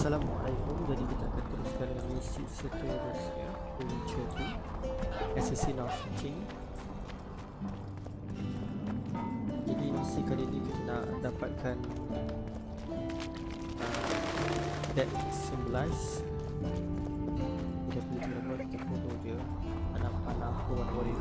Assalamualaikum. Jadi kita akan teruskan dengan misi seterusnya, The Witcher 2 Assassin of King. Jadi misi kali ini kita nak dapatkan that symbolize. Kita boleh buat kita follow dia panah-panah warna-warni.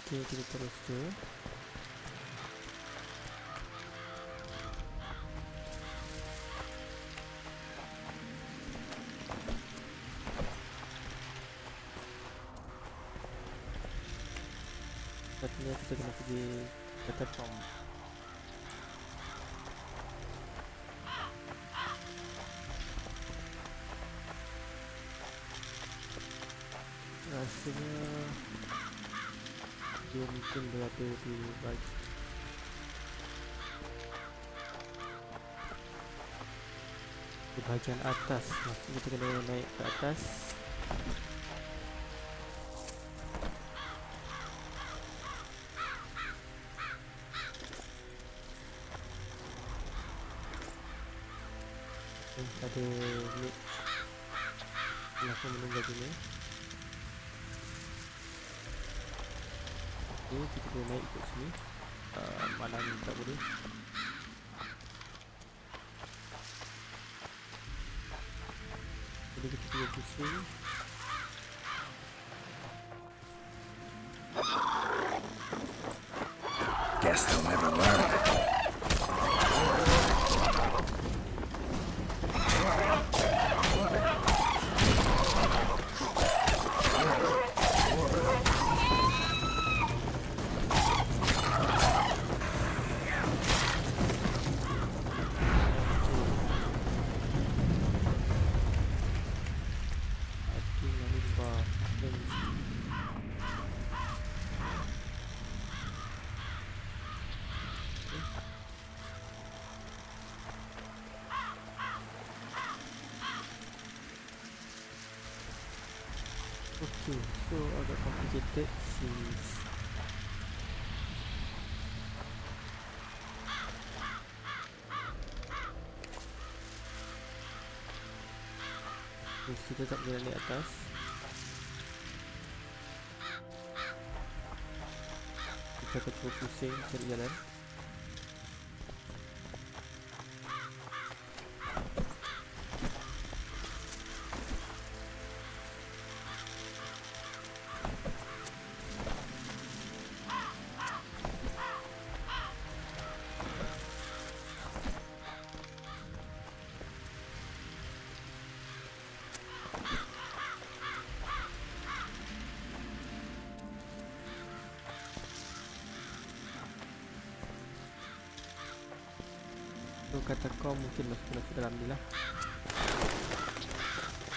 Okay, kita terus je. Katanya kita kena pergi ke Terkenal. Rasanya dia mungkin berada di bahagian atas. Maksudnya kita kena naik ke atas. Ada ni langsung menunggu sini. Kita boleh naik ke sini. Mana ni tak boleh. Jadi kita boleh pusing. Guess they'll never learn. Okay, so agak complicated since kita tak boleh naik atas. Kita akan cuba pusing cari jalan. So kata kau mungkin masuk dalam ni lah.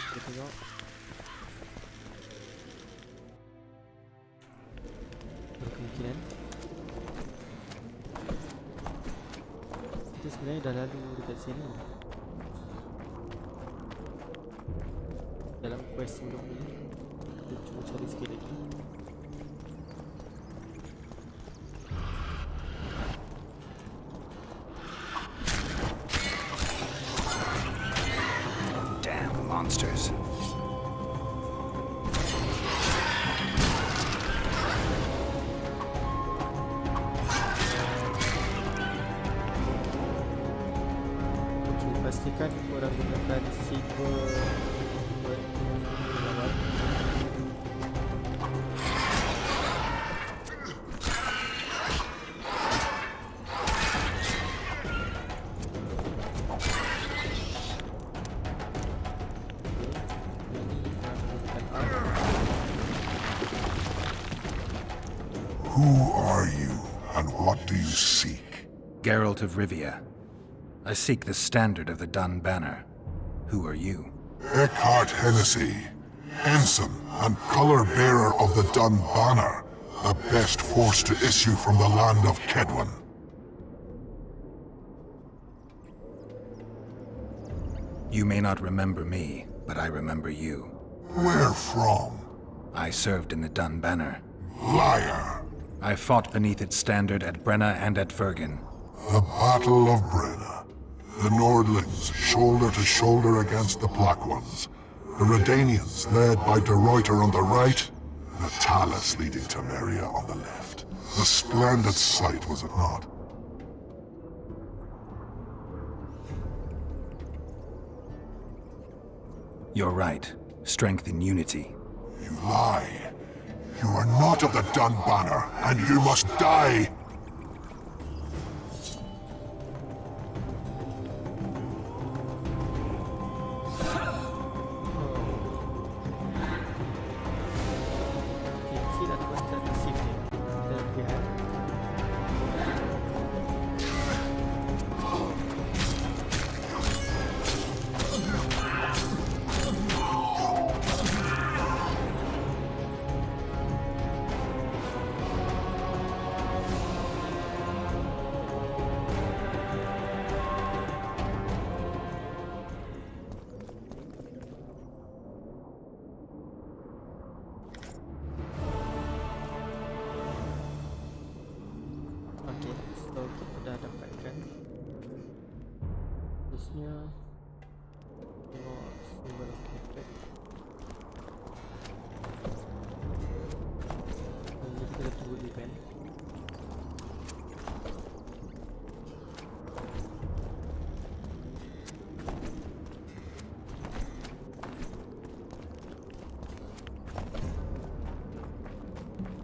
Kita tengok. Berkemungkinan kita sebenarnya dah lalu dekat sini dalam quest sebelum ni. Kita cuba cari sikit lagi. Monsters. Okay, pastikan korang gunakan Siri. Who are you, and what do you seek? Geralt of Rivia. I seek the standard of the Dun Banner. Who are you? Eckhart Hennessy, ensign and color-bearer of the Dun Banner, the best force to issue from the land of Kedwen. You may not remember me, but I remember you. Where from? I served in the Dun Banner. Liar! I fought beneath its standard at Brenna and at Vergen. The Battle of Brenna. The Nordlings, shoulder to shoulder against the Black Ones. The Redanians, led by De Ruyter on the right. The Talus leading to Meria on the left. A splendid sight, was it not? You're right. Strength in unity. You lie. You are not of the Dun Banner, and you must die! Okay, kita dapat start di sini. Dan lihat. Okay, so kita dah dapatkan. Terusnya tengok symbol of effect. Ini kita tunggu event.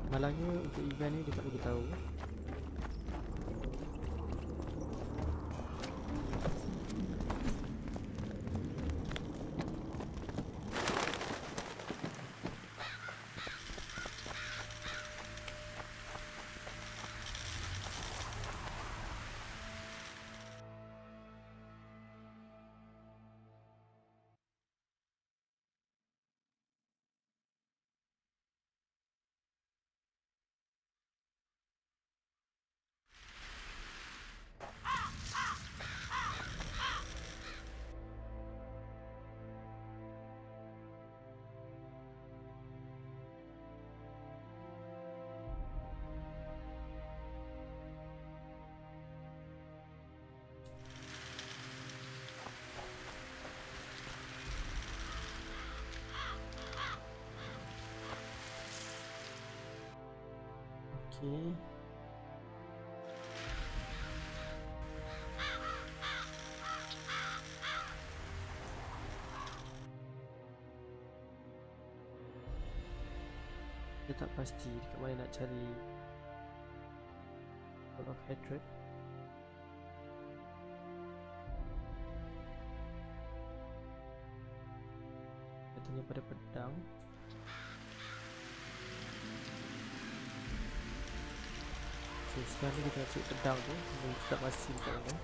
Malangnya untuk event ni dia tak bagi tahu. Okay. Dia tak pasti dekat mana nak cari Wall of Hatred. Katanya pada pedang. So, sekarang ni kita nak cari pedang tu. Kita tak pasti dekat mana.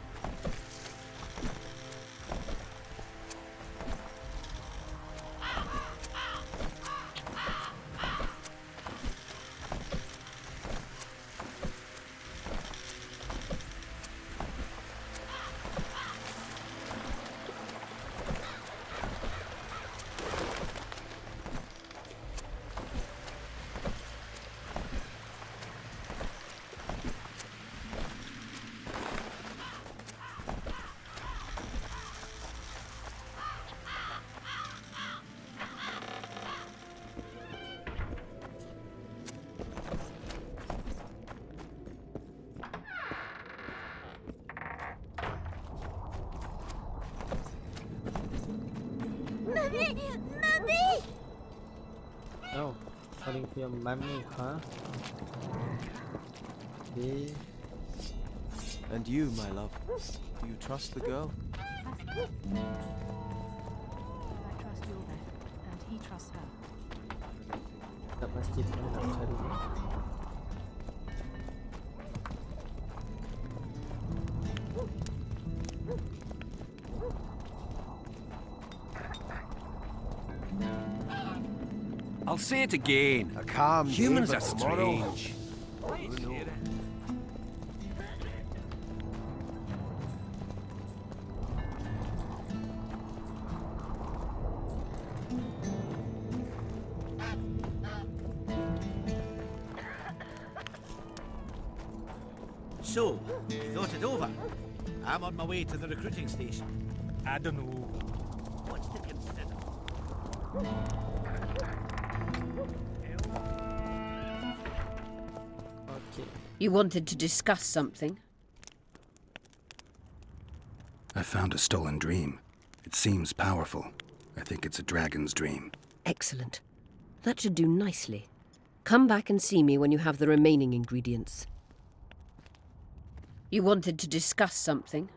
Mummy! Oh, calling for your mummy, huh? They... And you, my love, do you trust the girl? I trust Jordan, and he trusts her. tak pasti dekat mana nak cari ni. I'll say it again. A calm day, Humans but are tomorrow- strange. So, you thought it over? I'm on my way to the recruiting station. I don't know. What's to consider? Okay. You wanted to discuss something? I found a stolen dream. It seems powerful. I think it's a dragon's dream. Excellent. That should do nicely. Come back and see me when you have the remaining ingredients. You wanted to discuss something?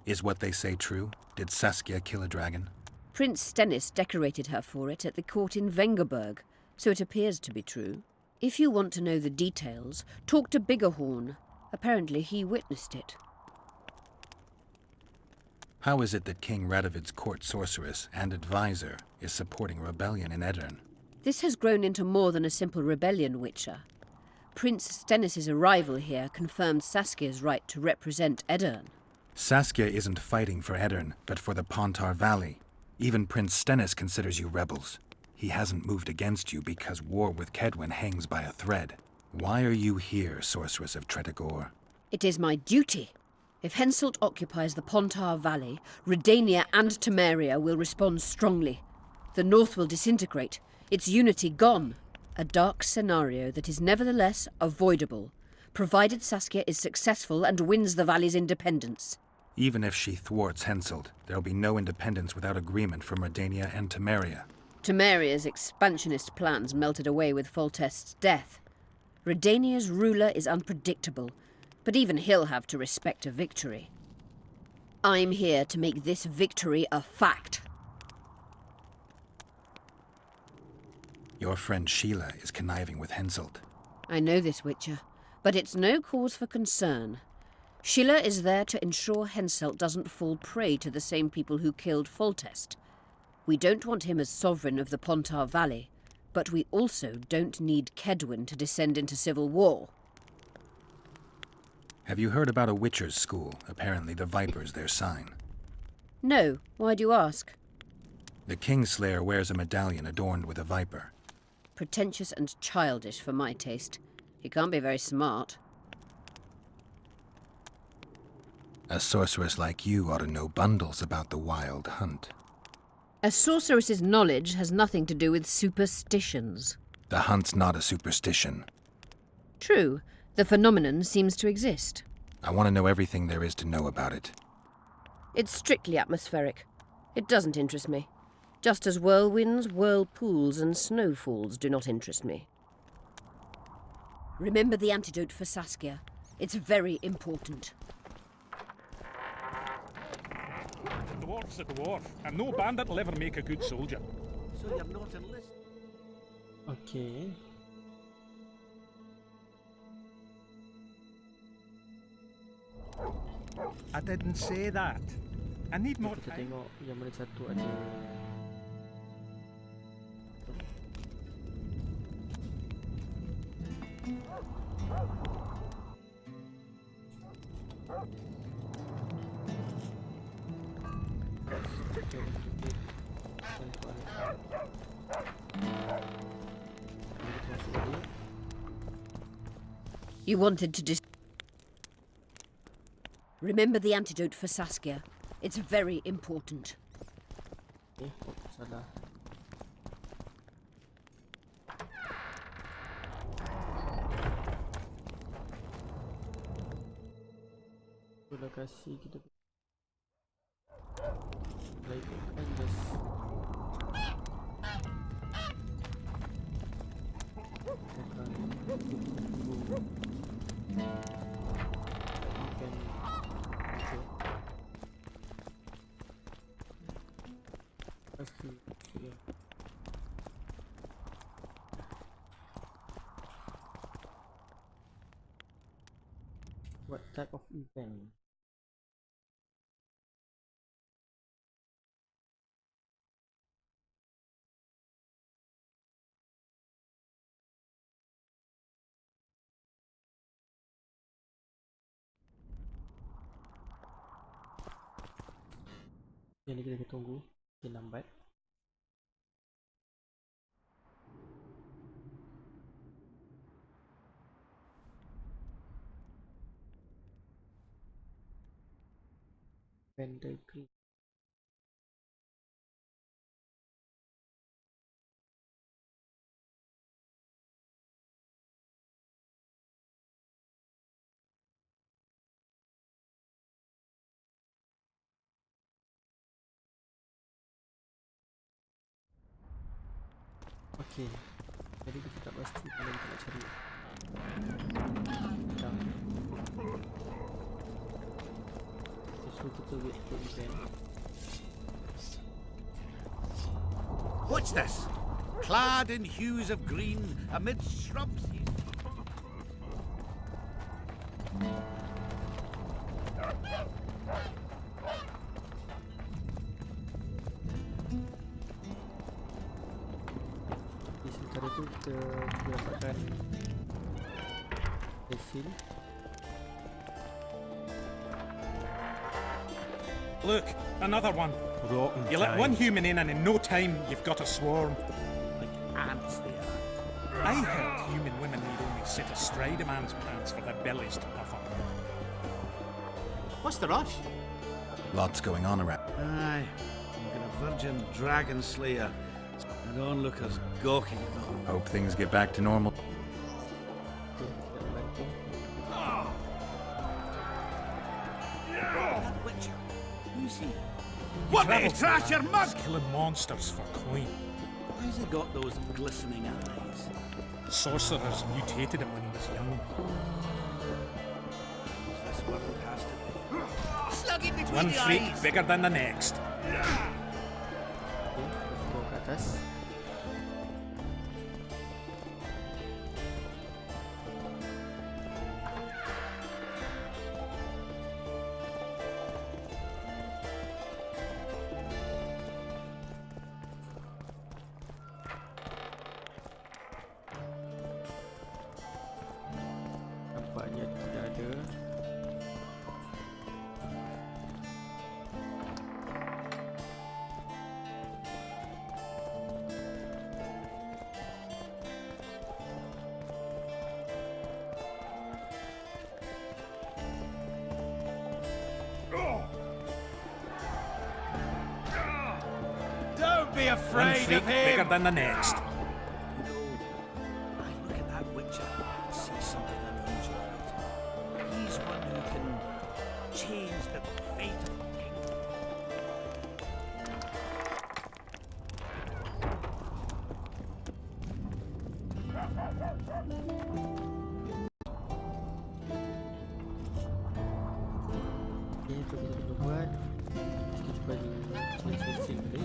Is what they say true? Did Saskia kill a dragon? Prince Stennis decorated her for it at the court in Vengerberg, so it appears to be true. If you want to know the details, talk to Biggerhorn. Apparently he witnessed it. How is it that King Radovid's court sorceress and advisor is supporting rebellion in Edirn? This has grown into more than a simple rebellion, Witcher. Prince Stennis' arrival here confirmed Saskia's right to represent Edirn. Saskia isn't fighting for Edirn, but for the Pontar Valley. Even Prince Stennis considers you rebels. He hasn't moved against you because war with Kedwen hangs by a thread. Why are you here, Sorceress of Tretogor? It is my duty. If Henselt occupies the Pontar Valley, Redania and Temeria will respond strongly. The North will disintegrate, its unity gone. A dark scenario that is nevertheless avoidable, provided Saskia is successful and wins the Valley's independence. Even if she thwarts Henselt, there'll be no independence without agreement from Redania and Temeria. Temeria's expansionist plans melted away with Foltest's death. Redania's ruler is unpredictable, but even he'll have to respect a victory. I'm here to make this victory a fact. Your friend Sheila is conniving with Henselt. I know this, Witcher, but it's no cause for concern. Sheila is there to ensure Henselt doesn't fall prey to the same people who killed Foltest. We don't want him as sovereign of the Pontar Valley, but we also don't need Kedwen to descend into civil war. Have you heard about a Witcher's school? Apparently the Viper's their sign. No, why do you ask? The Kingslayer wears a medallion adorned with a viper. Pretentious and childish for my taste. He can't be very smart. A sorceress like you ought to know bundles about the wild hunt. A sorceress's knowledge has nothing to do with superstitions. The hunt's not a superstition. True, the phenomenon seems to exist. I want to know everything there is to know about it. It's strictly atmospheric. It doesn't interest me. Just as whirlwinds, whirlpools, and snowfalls do not interest me. Remember the antidote for Saskia. It's very important. The dwarf's a dwarf, and no bandit will ever make a good soldier. So you're not enlisted? Okay. I didn't say that. I need more Kita time. tengok yang mana satu ada. You wanted to Remember the antidote for Saskia. It's very important. Salah. Aku dah kasih kita lakukan just What type of event? Jadi kita tunggu. Dia lambat. Vendor green. Okey. Jadi kita tak pasti mana kita nak cari. Dah. So kita wait for event. What's this? Clad in hues of green, amidst shrubs. Di sementara tu kita dapatkan refill. Look, another one. Rotten You let one times. human in, and in no time you've got a swarm. Like ants they are. I heard human women need only sit astride a man's pants for their bellies to puff up. What's the rush? Lots going on around. Aye, I'm a virgin dragon slayer. I don't look as gawky though. Hope things get back to normal. Okey, kita nak bantu. That witcher. You see. What the trash your mug? He's killing monsters for coin. Why's he got those glistening eyes? Sorcerers mutated him when he was young. This world has to be. Slug in between One the freak eyes. bigger than the next. Okey, kita bawa ke atas. Nampaknya tidak ada. Don't be One afraid freak of him. bigger than the next. I look at that witcher and see something unusual about him. He's one who can change the fate of a kingdom. Okey, itu kita kena buat. Kita cuba di change tadi.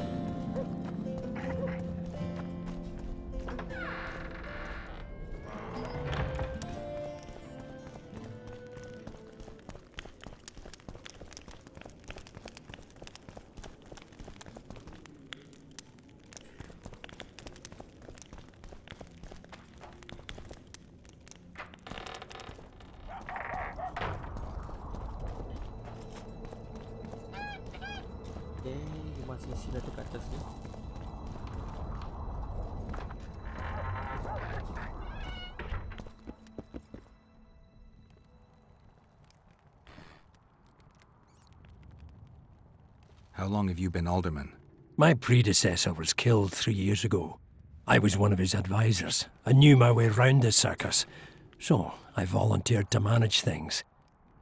Okey, dia masih sila dekat atas ni. How long have you been alderman? My predecessor was killed 3 years ago. I was one of his advisors. I knew my way round the circus, so I volunteered to manage things.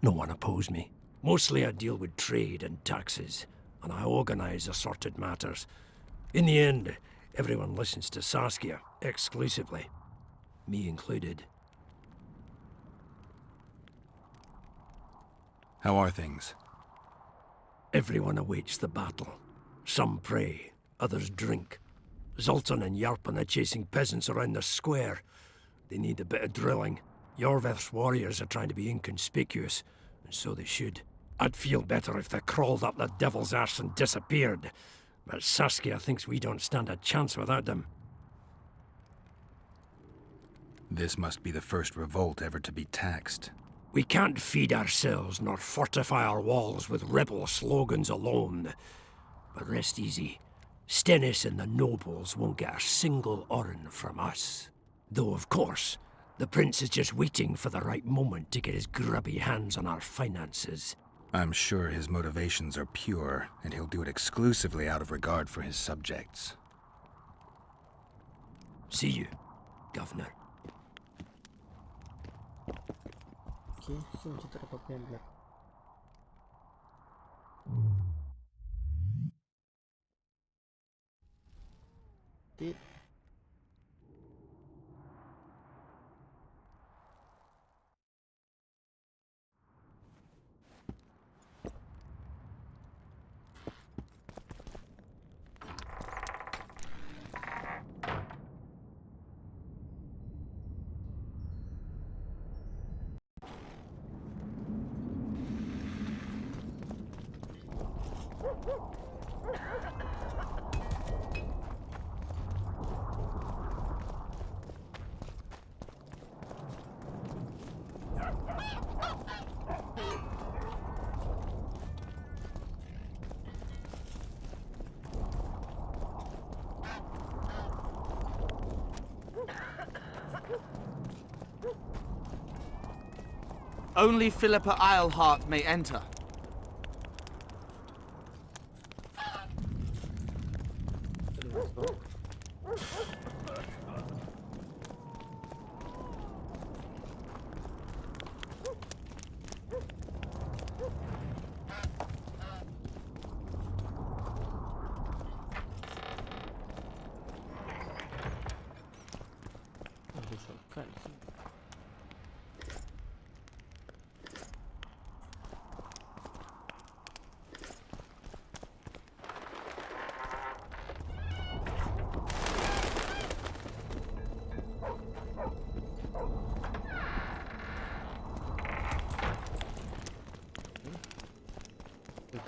No one opposed me. Mostly I deal with trade and taxes, and I organise assorted matters. In the end, everyone listens to Saskia exclusively, me included. How are things? Everyone awaits the battle. Some pray, others drink. Zoltan and Yarpan are chasing peasants around the square. They need a bit of drilling. Yorveth's warriors are trying to be inconspicuous, and so they should. I'd feel better if they crawled up the devil's arse and disappeared, but Saskia thinks we don't stand a chance without them. This must be the first revolt ever to be taxed. We can't feed ourselves nor fortify our walls with rebel slogans alone. But rest easy. Stennis and the nobles won't get a single oren from us. Though, of course, the prince is just waiting for the right moment to get his grubby hands on our finances. I'm sure his motivations are pure, and he'll do it exclusively out of regard for his subjects. See you, Governor. Okay, sini kita ada apa yang black. Tit. Only Philippa Eilhart may enter.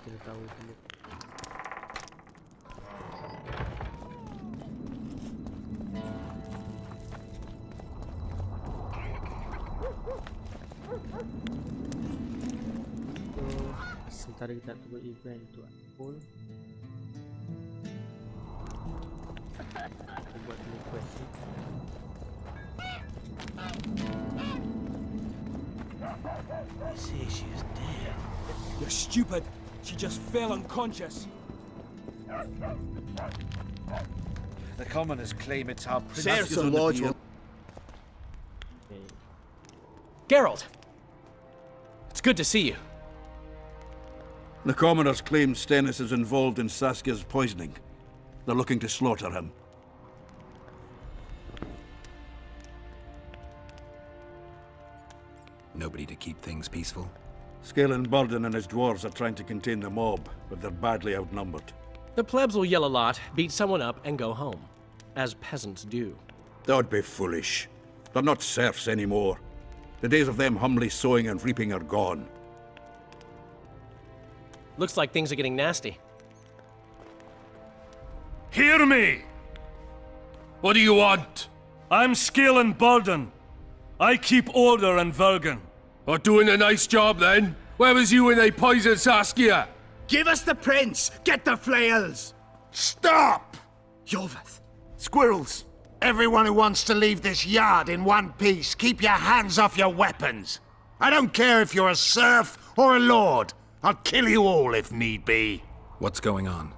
Kita tahu dulu. So, sementara kita tunggu event tu full. Kita buat dulu quest ni. They say she's dead. You're stupid. She just fell unconscious. The commoners claim it's our There's princess. a lodge. Okay. Geralt! It's good to see you. The commoners claim Stennis is involved in Saskia's poisoning. They're looking to slaughter him. Nobody to keep things peaceful? Scalen Burden and his dwarves are trying to contain the mob, but they're badly outnumbered. The plebs will yell a lot, beat someone up, and go home. As peasants do. Don't be foolish. They're not serfs anymore. The days of them humbly sowing and reaping are gone. Looks like things are getting nasty. Hear me! What do you want? I'm Scalen Burden. I keep order in Vergen. Or doing a nice job then? Where was you when they poisoned Saskia? Give us the prince! Get the flails! Stop! Yorveth! Squirrels! Everyone who wants to leave this yard in one piece, keep your hands off your weapons. I don't care if you're a serf or a lord. I'll kill you all if need be. What's going on?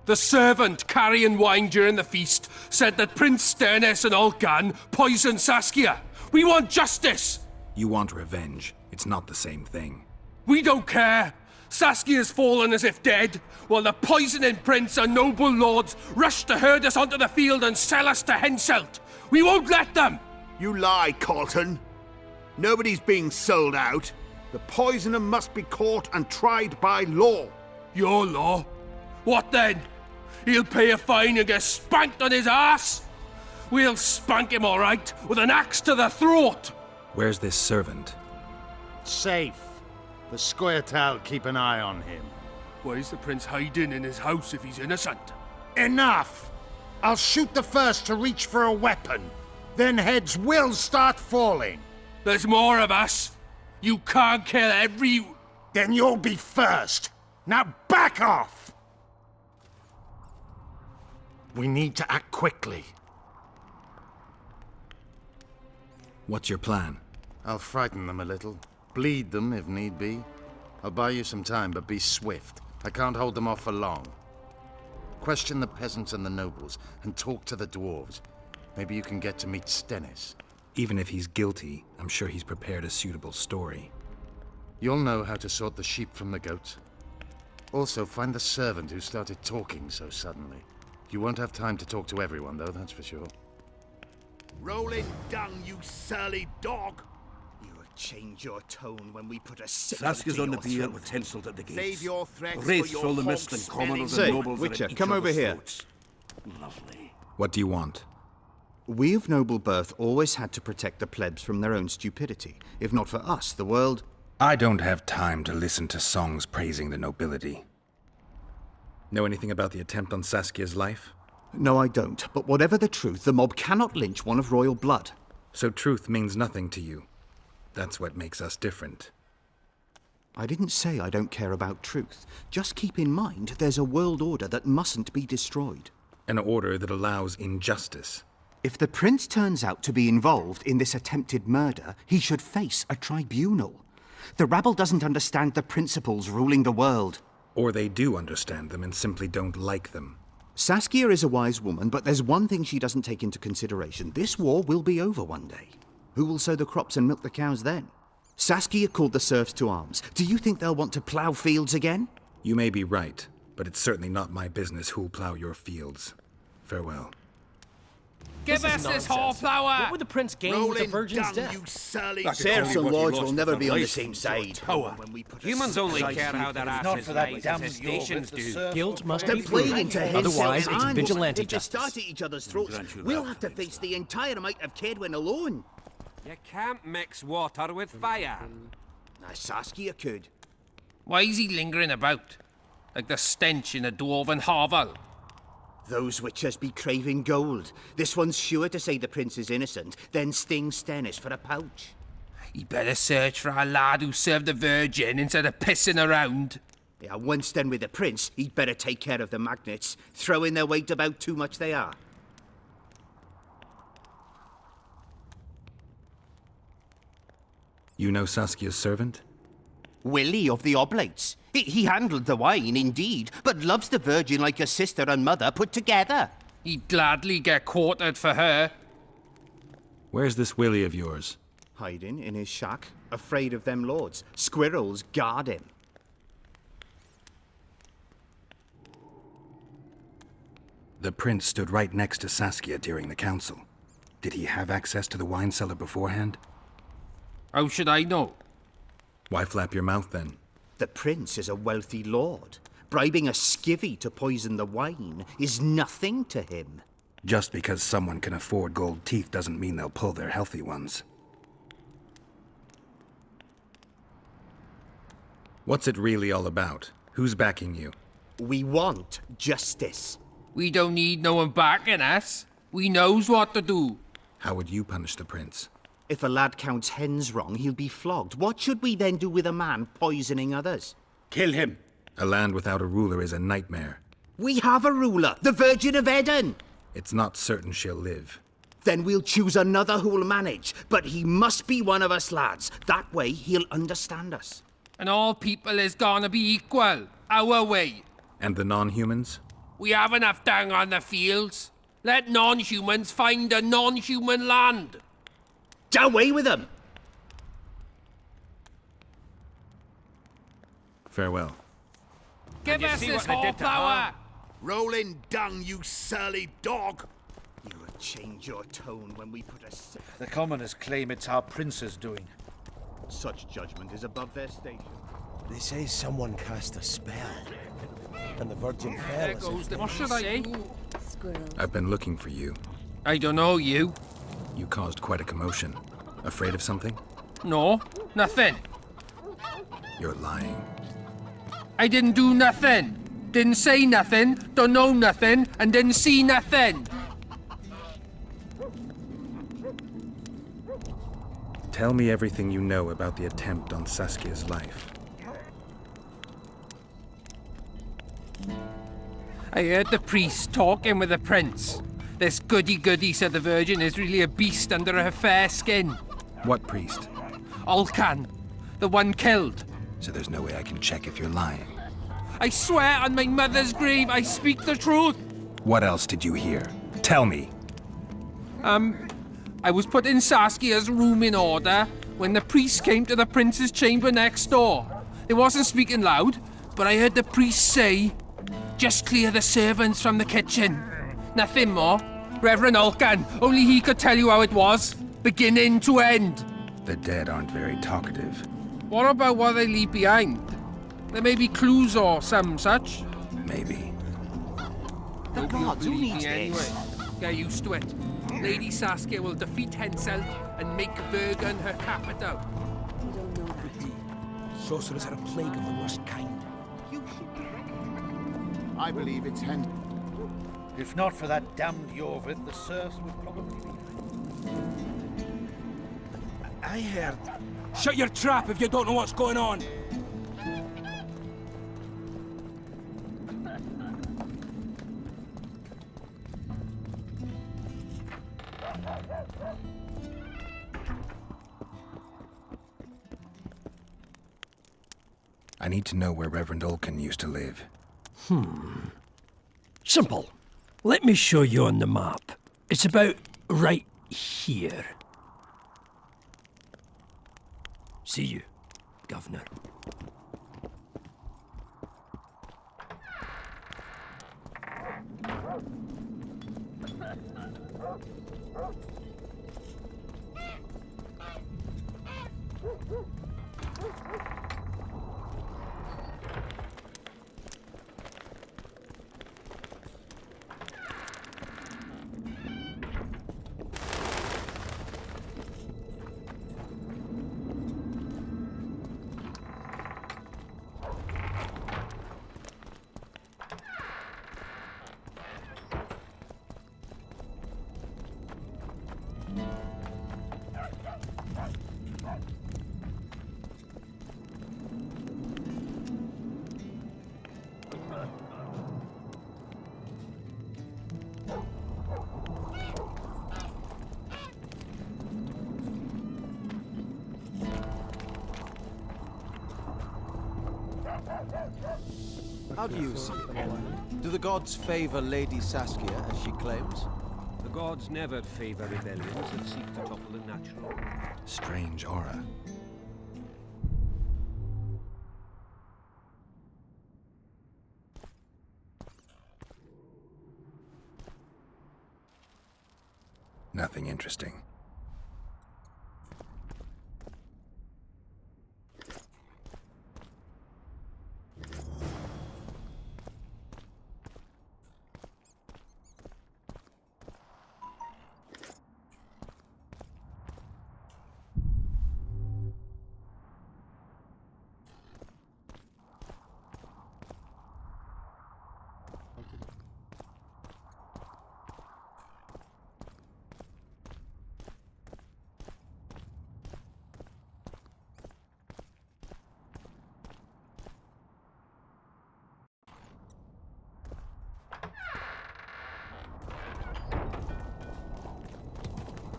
The servant carrying wine during the feast said that Prince Stennis and Olgan poisoned Saskia. We want justice! You want revenge. It's not the same thing. We don't care. Saskia's fallen as if dead, while the poisoning prince and noble lords rush to herd us onto the field and sell us to Henselt. We won't let them! You lie, Colton. Nobody's being sold out. The poisoner must be caught and tried by law. Your law? What then? He'll pay a fine and get spanked on his ass? We'll spank him all right, with an axe to the throat! Where's this servant? Safe. The Squirtal keep an eye on him. Why is the prince hiding in his house if he's innocent? Enough! I'll shoot the first to reach for a weapon. Then heads will start falling. There's more of us. You can't kill every... Then you'll be first. Now back off! We need to act quickly. What's your plan? I'll frighten them a little. Bleed them if need be. I'll buy you some time, but be swift. I can't hold them off for long. Question the peasants and the nobles, and talk to the dwarves. Maybe you can get to meet Stennis. Even if he's guilty, I'm sure he's prepared a suitable story. You'll know how to sort the sheep from the goats. Also, find the servant who started talking so suddenly. You won't have time to talk to everyone, though, that's for sure. Rolling dung, you surly dog! You will change your tone when we put a sickle Saskia's to on the your pier throat. with Henselt at the gates. Save your threats Wraiths for your fill the mist and hog-smelling commoners Say, and nobles Witcher, are at each come over other's here. throats. Lovely. What do you want? We of noble birth always had to protect the plebs from their own stupidity. If not for us, the world... I don't have time to listen to songs praising the nobility. Know anything about the attempt on Saskia's life? No, I don't. But whatever the truth, the mob cannot lynch one of royal blood. So truth means nothing to you. That's what makes us different. I didn't say I don't care about truth. Just keep in mind there's a world order that mustn't be destroyed. An order that allows injustice. If the prince turns out to be involved in this attempted murder, he should face a tribunal. The rabble doesn't understand the principles ruling the world. Or they do understand them and simply don't like them. Saskia is a wise woman, but there's one thing she doesn't take into consideration. This war will be over one day. Who will sow the crops and milk the cows then? Saskia called the serfs to arms. Do you think they'll want to plough fields again? You may be right, but it's certainly not my business who'll plough your fields. Farewell. Give us this whole flower! What would the prince gain with the virgin's death? You surly That's Serfs and only what he lords lost will never with be the on the life same from your side. tower. Humans only care how their asses rise as his stations do. Guilt must They're be playing proven. into Henselt's Otherwise, it's hands. vigilante If they justice. start at each other's throats, grant you we'll that, have to face the entire might of Cadwyn alone. You can't mix water with fire. Now, Saskia could. Why is he lingering about? Like the stench in a dwarven hovel? Those witches be craving gold. This one's sure to say the prince is innocent, then sting Stennis for a pouch. He better search for a lad who served the Virgin instead of pissing around. Yeah, once done with the prince, he'd better take care of the magnets, throwing their weight about too much they are. You know Saskia's servant? Willie of the Oblates. He handled the wine, indeed, but loves the Virgin like a sister and mother put together. He'd gladly get quartered for her. Where's this Willie of yours? Hiding in his shack, afraid of them lords. Squirrels guard him. The prince stood right next to Saskia during the council. Did he have access to the wine cellar beforehand? How should I know? Why flap your mouth then? The prince is a wealthy lord. Bribing a skivvy to poison the wine is nothing to him. Just because someone can afford gold teeth doesn't mean they'll pull their healthy ones. What's it really all about? Who's backing you? We want justice. We don't need no one backing us. We knows what to do. How would you punish the prince? If a lad counts hens wrong, he'll be flogged. What should we then do with a man poisoning others? Kill him. A land without a ruler is a nightmare. We have a ruler, the Virgin of Eden. It's not certain she'll live. Then we'll choose another who'll manage. But he must be one of us lads. That way he'll understand us. And all people is gonna be equal. Our way. And the non-humans? We have enough dung on the fields. Let non-humans find a non-human land. Away with them! Farewell. Give us this whole flower. Rolling dung, you surly dog! You will change your tone when we put a... The commoners claim it's our prince's doing. Such judgment is above their station. They say someone cast a spell, and the Virgin fell. There goes the... What should I say? Squirrel. I've been looking for you. I don't know, you. You caused quite a commotion. Afraid of something? No, nothing. You're lying. I didn't do nothing. Didn't say nothing, don't know nothing, and didn't see nothing. Tell me everything you know about the attempt on Saskia's life. I heard the priest talking with the prince. This goody-goody said the Virgin is really a beast under her fair skin. What priest? Olcan, the one killed. So there's no way I can check if you're lying. I swear on my mother's grave, I speak the truth. What else did you hear? Tell me. I was put in Saskia's room in order when the priest came to the prince's chamber next door. They wasn't speaking loud, but I heard the priest say, "Just clear the servants from the kitchen." Nothing more. Reverend Olcan, only he could tell you how it was, beginning to end. The dead aren't very talkative. What about what they leave behind? There may be clues or some such. Maybe. The gods, who needs Anyway, this? get used to it. Lady Saskia will defeat Henselt and make Bergen her capital. We don't know who be. Sorcerers are a plague of the worst kind. I believe it's Hen. If not for that damned Jorvith, the serfs would probably be. I heard. Shut your trap if you don't know what's going on! I need to know where Reverend Olcan used to live. Simple. Let me show you on the map. It's about right here. See you, Governor. How do you see it? Do the gods favor Lady Saskia as she claims? The gods never favor rebellions that seek to topple the natural. Strange aura. Nothing interesting.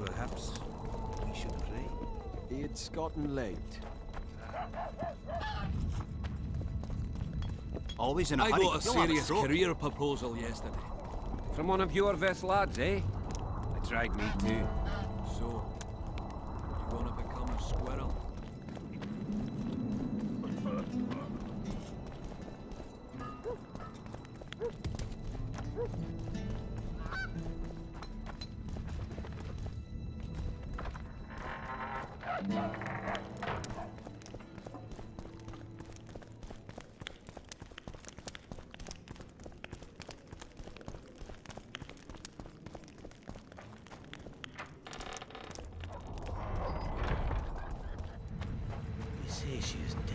Perhaps we should pray. It's gotten late. Always in a I hurry. got a You'll have serious stroke. career proposal yesterday. From one of your best lads, eh? They tried me too. So, you want to become a squirrel?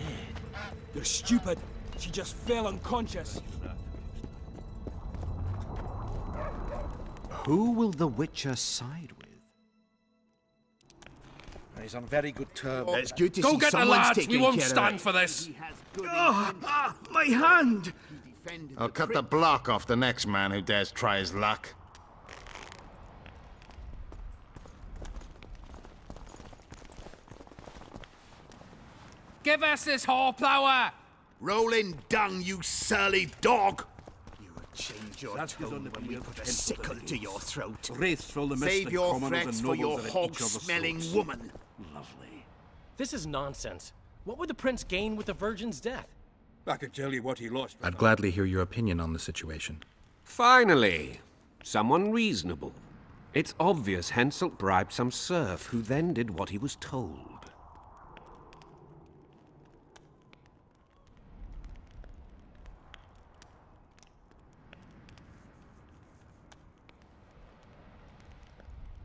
dead. You're stupid. She just fell unconscious. Who will the Witcher side with? He's on very good terms. It's good to Go see get the someone's lads. We taking won't care of stand it. for this. My hand! I'll cut the block off the next man who dares try his luck. Give us this horplower! Rolling dung, you surly dog! You would change your That's tone on the when we field put a of sickle Henselt to your throat. Wraiths from the mist Save that your commoners threats and for your nobles are at each other's hog-smelling throats. woman. Lovely. This is nonsense. What would the prince gain with the virgin's death? I can tell you what he lost. I'd gladly hear your opinion on the situation. Finally, someone reasonable. It's obvious Henselt bribed some serf who then did what he was told.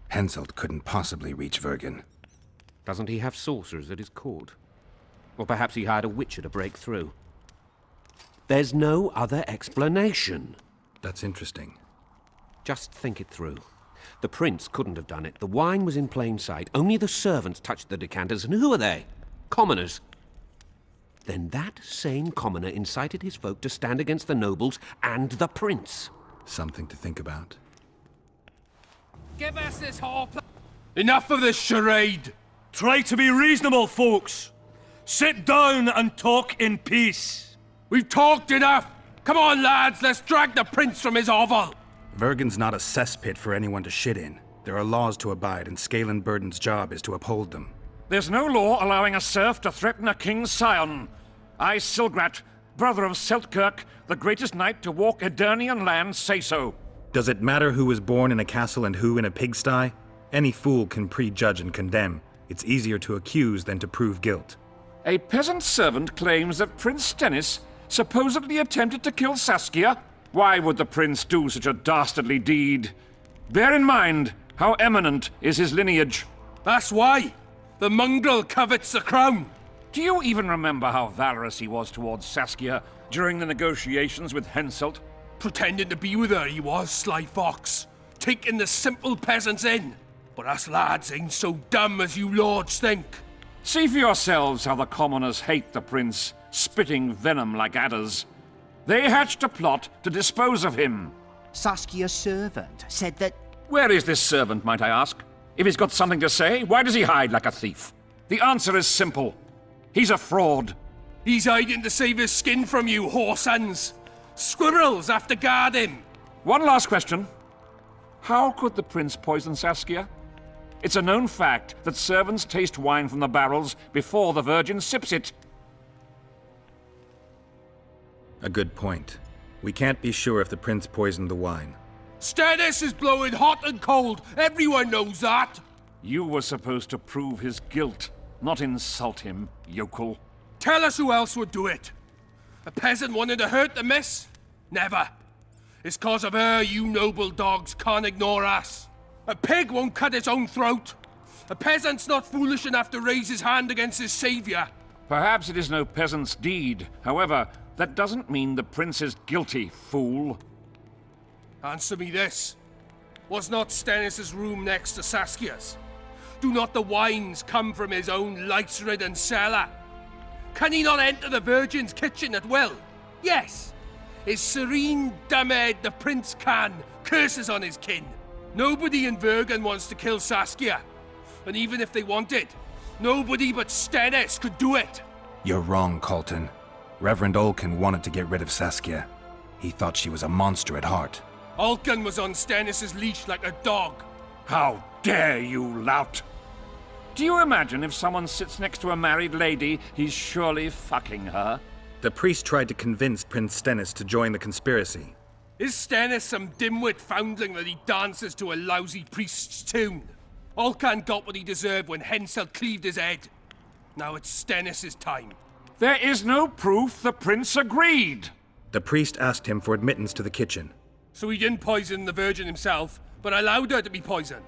Henselt couldn't possibly reach Vergen. Doesn't he have sorcerers at his court? Or perhaps he hired a witcher to break through. There's no other explanation. That's interesting. Just think it through. The prince couldn't have done it. The wine was in plain sight. Only the servants touched the decanters, and who are they? Commoners. Then that same commoner incited his folk to stand against the nobles and the prince. Something to think about. Give us this horplower! Enough of this charade! Try to be reasonable, folks. Sit down and talk in peace. We've talked enough! Come on, lads, let's drag the prince from his hovel! Vergen's not a cesspit for anyone to shit in. There are laws to abide, and Scalen Burden's job is to uphold them. There's no law allowing a serf to threaten a king's scion. I, Silgrat, brother of Seltkirk, the greatest knight to walk Edirnian land, say so. Does it matter who was born in a castle and who in a pigsty? Any fool can prejudge and condemn. It's easier to accuse than to prove guilt. A peasant servant claims that Prince Stennis supposedly attempted to kill Saskia. Why would the prince do such a dastardly deed? Bear in mind how eminent is his lineage. That's why! The mongrel covets the crown! Do you even remember how valorous he was towards Saskia during the negotiations with Henselt? Pretending to be with her, he was, sly fox. Taking the simple peasants in. But us lads ain't so dumb as you lords think. See for yourselves how the commoners hate the prince, spitting venom like adders. They hatched a plot to dispose of him. Saskia's servant said that... Where is this servant, might I ask? If he's got something to say, why does he hide like a thief? The answer is simple. He's a fraud. He's hiding to save his skin from you, whoresons. Squirrels have to guard him. One last question. How could the prince poison Saskia? It's a known fact that servants taste wine from the barrels before the virgin sips it. A good point. We can't be sure if the prince poisoned the wine. Stennis is blowing hot and cold. Everyone knows that. You were supposed to prove his guilt, not insult him, yokel. Tell us who else would do it. A peasant wanted to hurt the miss? Never. It's cause of her you noble dogs can't ignore us. A pig won't cut its own throat. A peasant's not foolish enough to raise his hand against his savior. Perhaps it is no peasant's deed. However, that doesn't mean the prince is guilty, fool. Answer me this. Was not Stennis's room next to Saskia's? Do not the wines come from his own lice-ridden cellar? Can he not enter the Virgin's kitchen at will? Yes. His serene Damed the prince can, curses on his kin. Nobody in Vergen wants to kill Saskia. And even if they wanted, nobody but Stennis could do it. You're wrong, Colton. Reverend Olkin wanted to get rid of Saskia. He thought she was a monster at heart. Olkin was on Stennis's leash like a dog. How dare you, lout! Do you imagine if someone sits next to a married lady, he's surely fucking her? The priest tried to convince Prince Stennis to join the conspiracy. Is Stennis some dimwit foundling that he dances to a lousy priest's tune? Olcan got what he deserved when Henselt cleaved his head. Now it's Stennis's time. There is no proof the prince agreed. The priest asked him for admittance to the kitchen. So he didn't poison the Virgin himself, but allowed her to be poisoned.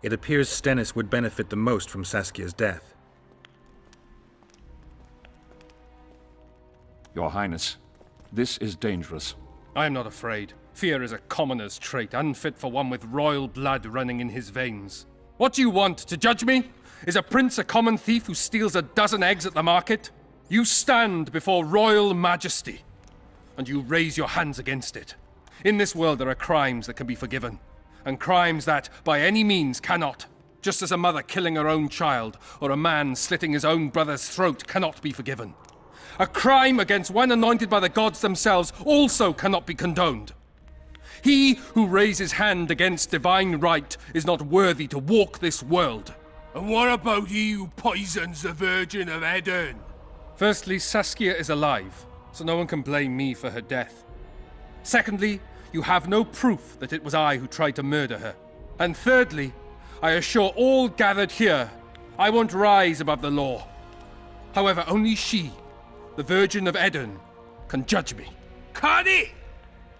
It appears Stennis would benefit the most from Saskia's death. Your Highness, this is dangerous. I am not afraid. Fear is a commoner's trait, unfit for one with royal blood running in his veins. What do you want, to judge me? Is a prince a common thief who steals a dozen eggs at the market? You stand before royal majesty, and you raise your hands against it. In this world there are crimes that can be forgiven, and crimes that, by any means, cannot. Just as a mother killing her own child, or a man slitting his own brother's throat cannot be forgiven. A crime against one anointed by the gods themselves also cannot be condoned. He who raises hand against divine right is not worthy to walk this world. And what about he who poisons the Virgin of Eden? Firstly, Saskia is alive, so no one can blame me for her death. Secondly, you have no proof that it was I who tried to murder her. And thirdly, I assure all gathered here, I won't rise above the law. However, only she, the Virgin of Eden, can judge me. Can he?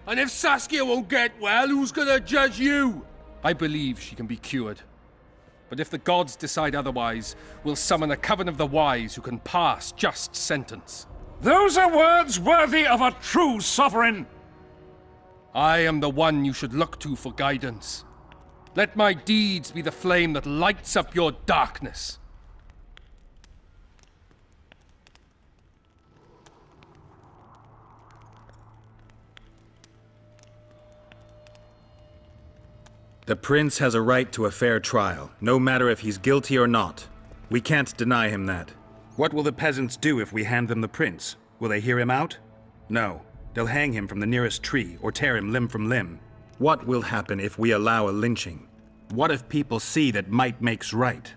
And if Saskia won't get well, who's gonna judge you? I believe she can be cured. But if the gods decide otherwise, we'll summon a coven of the wise who can pass just sentence. Those are words worthy of a true sovereign! I am the one you should look to for guidance. Let my deeds be the flame that lights up your darkness. The prince has a right to a fair trial, no matter if he's guilty or not. We can't deny him that. What will the peasants do if we hand them the prince? Will they hear him out? No. They'll hang him from the nearest tree or tear him limb from limb. What will happen if we allow a lynching? What if people see that might makes right?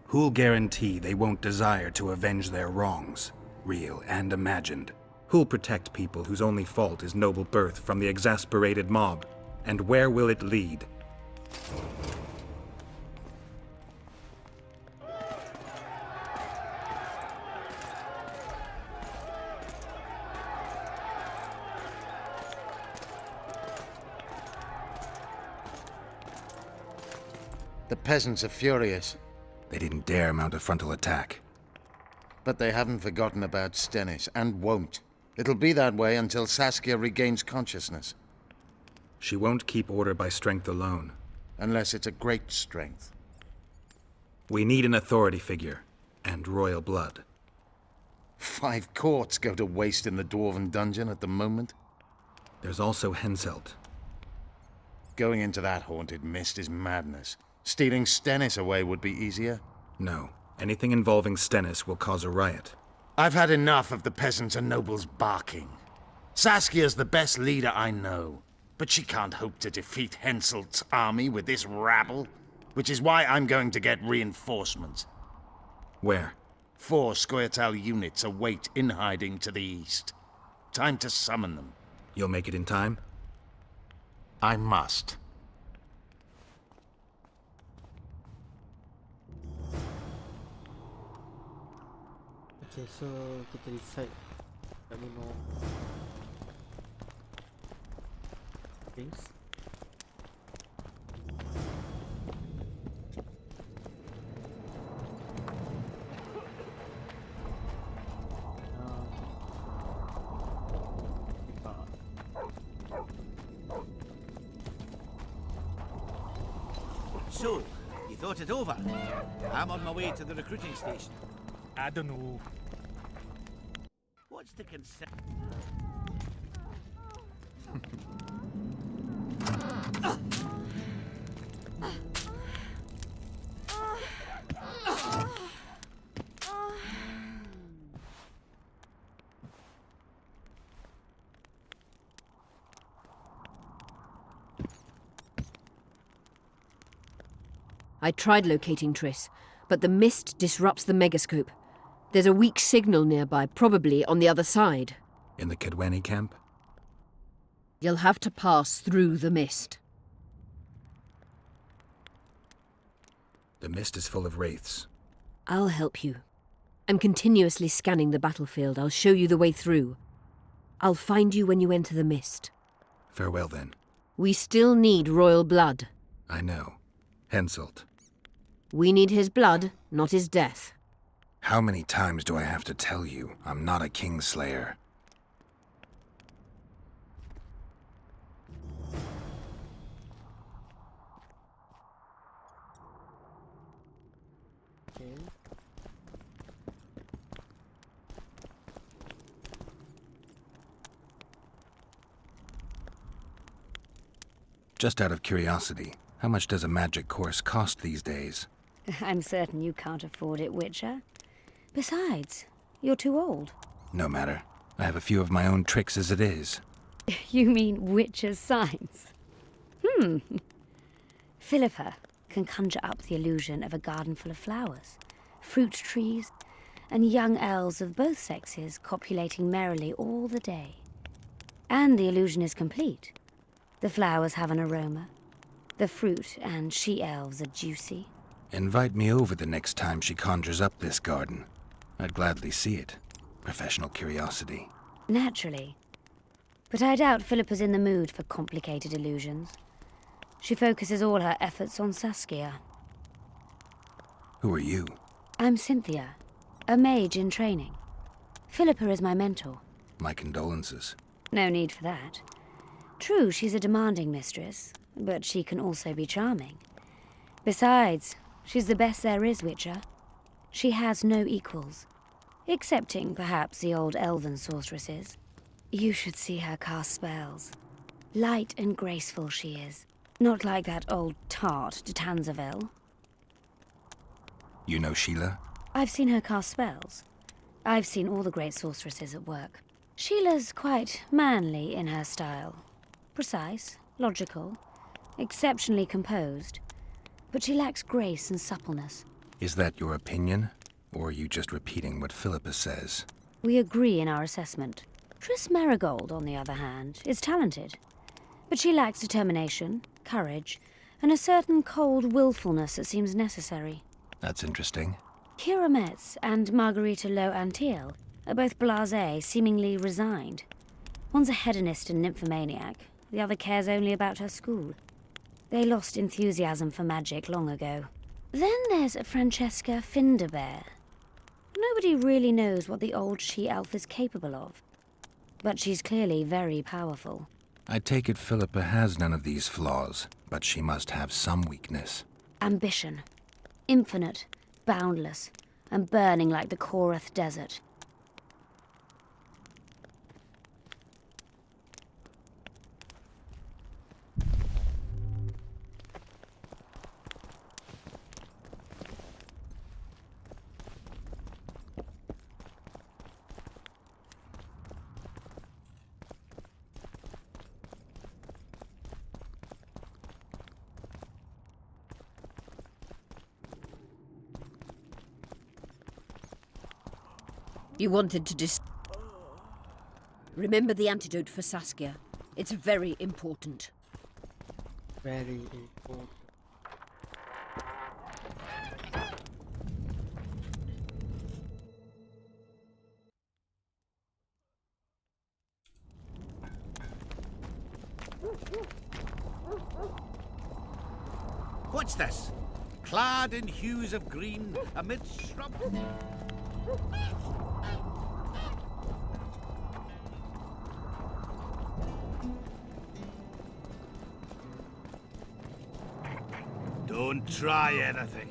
Who'll guarantee they won't desire to avenge their wrongs, real and imagined? Who'll protect people whose only fault is noble birth from the exasperated mob? And where will it lead? The peasants are furious. They didn't dare mount a frontal attack. But they haven't forgotten about Stennis, and won't. It'll be that way until Saskia regains consciousness. She won't keep order by strength alone. Unless it's a great strength. We need an authority figure, and royal blood. 5 courts go to waste in the Dwarven dungeon at the moment. There's also Henselt. Going into that haunted mist is madness. Stealing Stennis away would be easier. No. Anything involving Stennis will cause a riot. I've had enough of the peasants and nobles barking. Saskia's the best leader I know. But she can't hope to defeat Henselt's army with this rabble, which is why I'm going to get reinforcements. Where? 4 Scoia'tael units await in hiding to the east. Time to summon them. You'll make it in time? I must. Okay, so kita decide. Let me know things. So, you thought it over? I'm on my way to the recruiting station. I don't know. What's the concern? I tried locating Triss, but the mist disrupts the megascope. There's a weak signal nearby, probably on the other side. In the Kedweni camp? You'll have to pass through the mist. The mist is full of wraiths. I'll help you. I'm continuously scanning the battlefield. I'll show you the way through. I'll find you when you enter the mist. Farewell, then. We still need royal blood. I know. Henselt. We need his blood, not his death. How many times do I have to tell you I'm not a kingslayer? Okay. Just out of curiosity, how much does a magic course cost these days? I'm certain you can't afford it, Witcher. Besides, you're too old. No matter. I have a few of my own tricks as it is. You mean Witcher's signs? Philippa can conjure up the illusion of a garden full of flowers, fruit trees, and young elves of both sexes copulating merrily all the day. And the illusion is complete. The flowers have an aroma. The fruit and she-elves are juicy. Invite me over the next time she conjures up this garden. I'd gladly see it. Professional curiosity. Naturally. But I doubt Philippa's in the mood for complicated illusions. She focuses all her efforts on Saskia. Who are you? I'm Cynthia, a mage in training. Philippa is my mentor. My condolences. No need for that. True, she's a demanding mistress, but she can also be charming. Besides, she's the best there is, Witcher. She has no equals, excepting perhaps the old elven sorceresses. You should see her cast spells. Light and graceful she is, not like that old tart de Tanzaville. You know Sheila? I've seen her cast spells. I've seen all the great sorceresses at work. Sheila's quite manly in her style. Precise, logical, exceptionally composed, but she lacks grace and suppleness. Is that your opinion? Or are you just repeating what Philippa says? We agree in our assessment. Triss Marigold, on the other hand, is talented, but she lacks determination, courage, and a certain cold willfulness that seems necessary. That's interesting. Kira Metz and Margarita Lowe Antiel are both blasé, seemingly resigned. One's a hedonist and nymphomaniac. The other cares only about her school. They lost enthusiasm for magic long ago. Then there's Francesca Finderbear. Nobody really knows what the old she-elf is capable of. But she's clearly very powerful. I take it Philippa has none of these flaws, but she must have some weakness. Ambition. Infinite, boundless, and burning like the Korath Desert. You wanted to Remember the antidote for Saskia. It's very important. Very important. What's this? Clad in hues of green amidst shrubs. Don't try anything.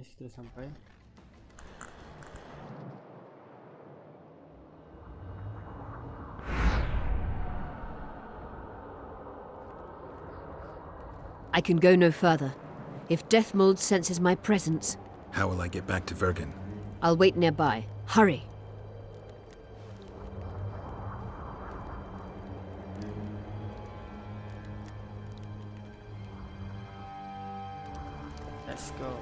guys, kita sampai. I can go no further. If Deathmold senses my presence, How will I get back to Vergen? I'll wait nearby. Hurry. Let's go.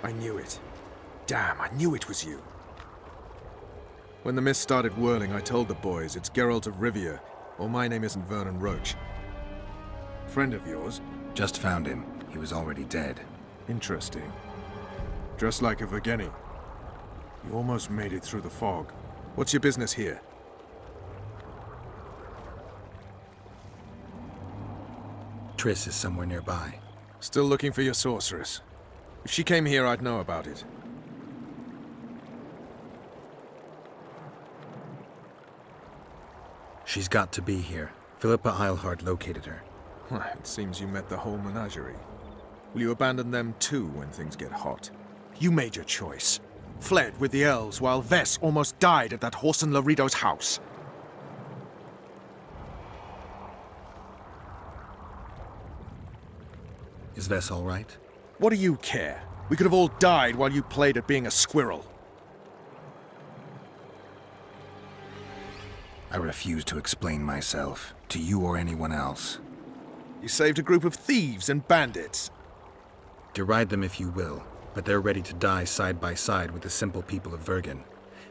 I knew it. Damn, I knew it was you. When the mist started whirling, I told the boys it's Geralt of Rivia, or my name isn't Vernon Roach. Friend of yours? Just found him. He was already dead. Interesting. Dressed like a Vergeni. You almost made it through the fog. What's your business here? Triss is somewhere nearby. Still looking for your sorceress. If she came here, I'd know about it. She's got to be here. Philippa Eilhart located her. It seems you met the whole menagerie. Will you abandon them too when things get hot? You made your choice. Fled with the elves while Vess almost died at that Horson Laredo's house. Is Vess all right? What do you care? We could have all died while you played at being a squirrel. I refuse to explain myself, to you or anyone else. You saved a group of thieves and bandits. Deride them if you will, but they're ready to die side by side with the simple people of Vergen.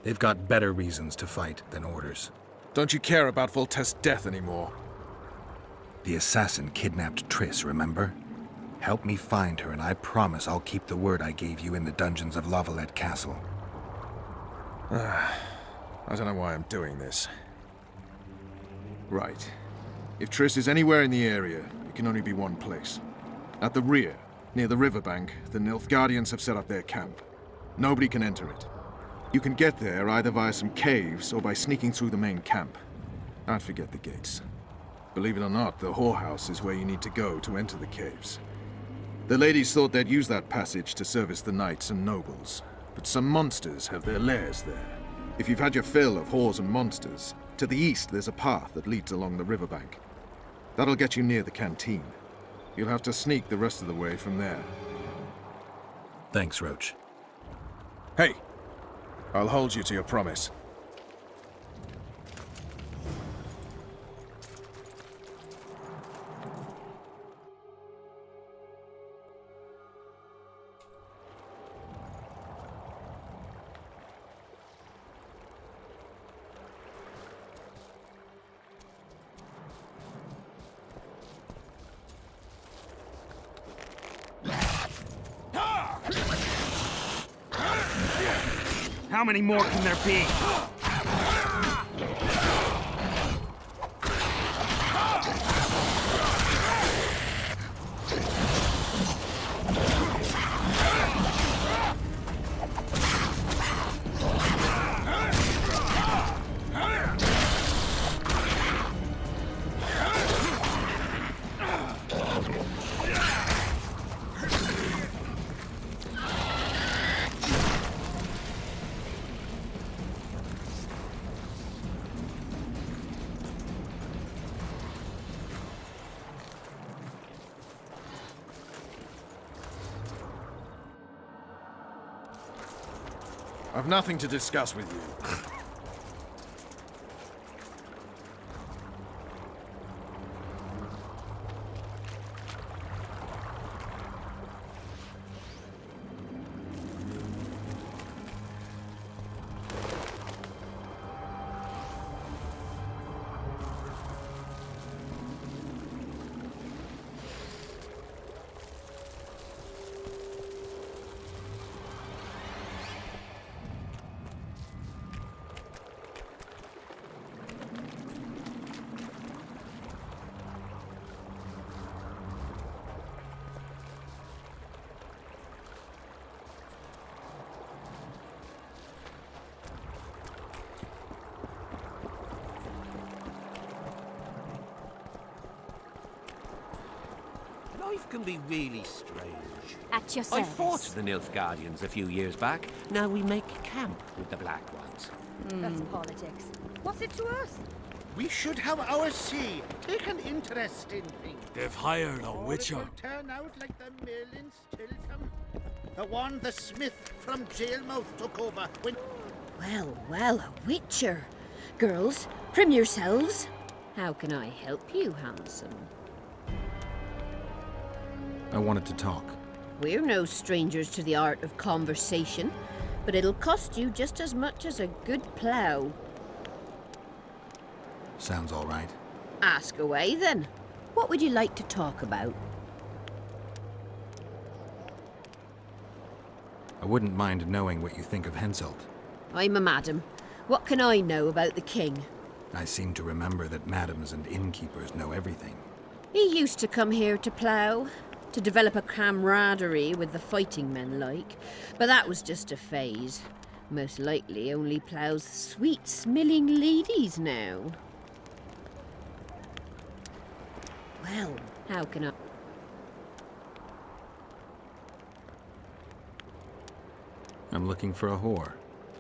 They've got better reasons to fight than orders. Don't you care about Voltest's death anymore? The assassin kidnapped Triss, remember? Help me find her, and I promise I'll keep the word I gave you in the dungeons of Lavalette Castle. I don't know why I'm doing this. Right. If Triss is anywhere in the area, it can only be one place. At the rear, near the riverbank, the Nilfgaardians have set up their camp. Nobody can enter it. You can get there either via some caves or by sneaking through the main camp. I'd forget the gates. Believe it or not, the whorehouse is where you need to go to enter the caves. The ladies thought they'd use that passage to service the knights and nobles, but some monsters have their lairs there. If you've had your fill of whores and monsters, to the east there's a path that leads along the riverbank. That'll get you near the canteen. You'll have to sneak the rest of the way from there. Thanks, Roach. Hey! I'll hold you to your promise. How many more can there be? I've nothing to discuss with you. Life can be really strange. At your I service. fought the Nilfgaardians a few years back. Now we make camp with the Black Ones. That's politics. What's it to us? We should have our say. Take an interest in things. They've hired a Or witcher. it will turn out like the mill in Stilton. The one the smith from Jailmouth took over when... Well, well, a witcher. Girls, prim yourselves. How can I help you, handsome? I wanted to talk. We're no strangers to the art of conversation, but it'll cost you just as much as a good plough. Sounds all right. Ask away, then. What would you like to talk about? I wouldn't mind knowing what you think of Henselt. I'm a madam. What can I know about the king? I seem to remember that madams and innkeepers know everything. He used to come here to plough, to develop a camaraderie with the fighting men like, but that was just a phase. Most likely only ploughs sweet, smilling ladies now. Well, how can I... I'm looking for a whore.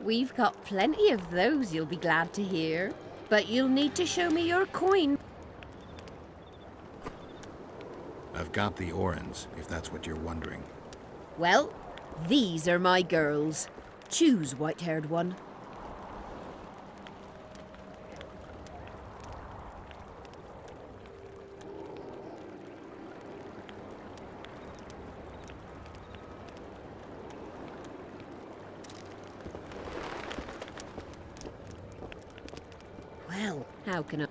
We've got plenty of those, you'll be glad to hear. But you'll need to show me your coin. I've got the Orans, if that's what you're wondering. Well, these are my girls. Choose, white-haired one. Well, how can I...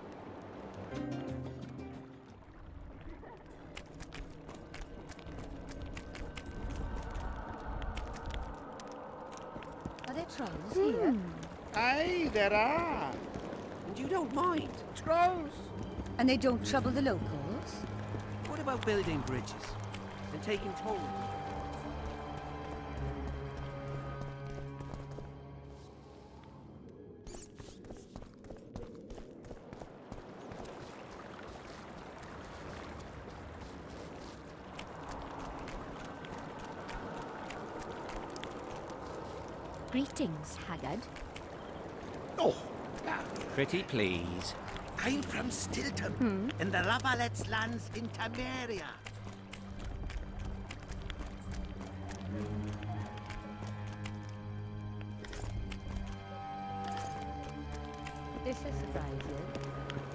Are there trolls here? Aye, there are. And you don't mind? Trolls. And they don't trouble the locals? What about building bridges and taking toll? Greetings, Haggard. Oh, Pretty please. I'm from Stilton, in the Lavallette's lands in Temeria. This will surprise you.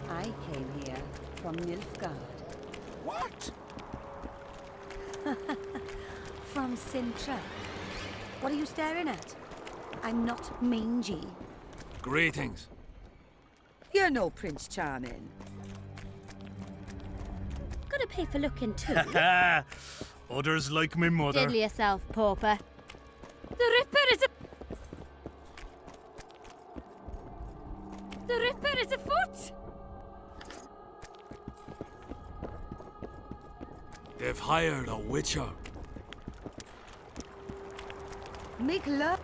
I came here from Nilfgaard. What? From Sintra. What are you staring at? I'm not mangy. Greetings. You're no Prince Charming. Gotta pay for looking too. Others like my mother. Diddle yourself, pauper. The Ripper is a... The Ripper is afoot! They've hired a witcher. Make love.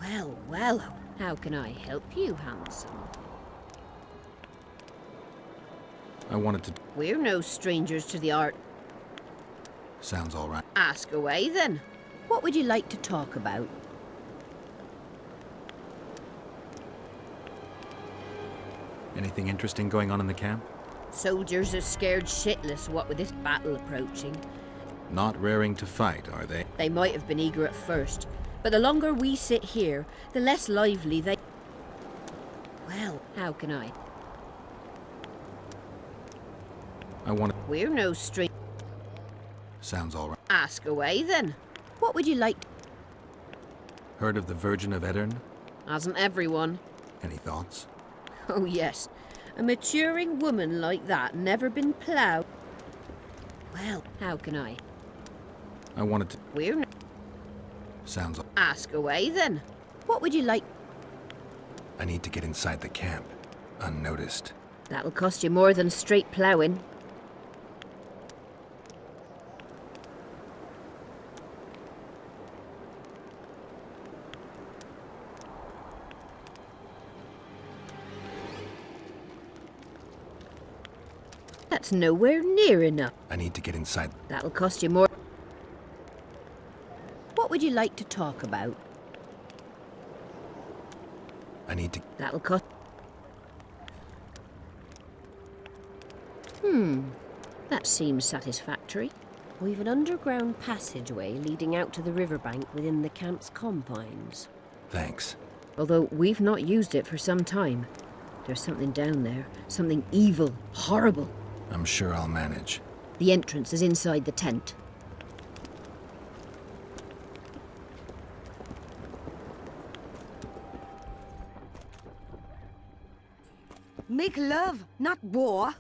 Well, well, how can I help you, handsome? I wanted to... We're no strangers to the art. Sounds all right. Ask away, then. What would you like to talk about? Anything interesting going on in the camp? Soldiers are scared shitless, what with this battle approaching. Not raring to fight, are they? They might have been eager at first, but the longer we sit here, the less lively they... Well, how can I? I want to... We're no string... Sounds all right. Ask away, then. What would you like to... Heard of the Virgin of Eddern? Hasn't everyone? Any thoughts? Oh, yes. A maturing woman like that never been ploughed. Well, how can I? I wanted to... We're no... Sounds... Ask away, then. What would you like? I need to get inside the camp, unnoticed. That'll cost you more than straight ploughing. That's nowhere near enough. I need to get inside. That'll cost you more. What would you like to talk about? I need to... That'll cost... That seems satisfactory. We've an underground passageway leading out to the riverbank within the camp's confines. Thanks. Although we've not used it for some time. There's something down there. Something evil, horrible. I'm sure I'll manage. The entrance is inside the tent. Make love, not war.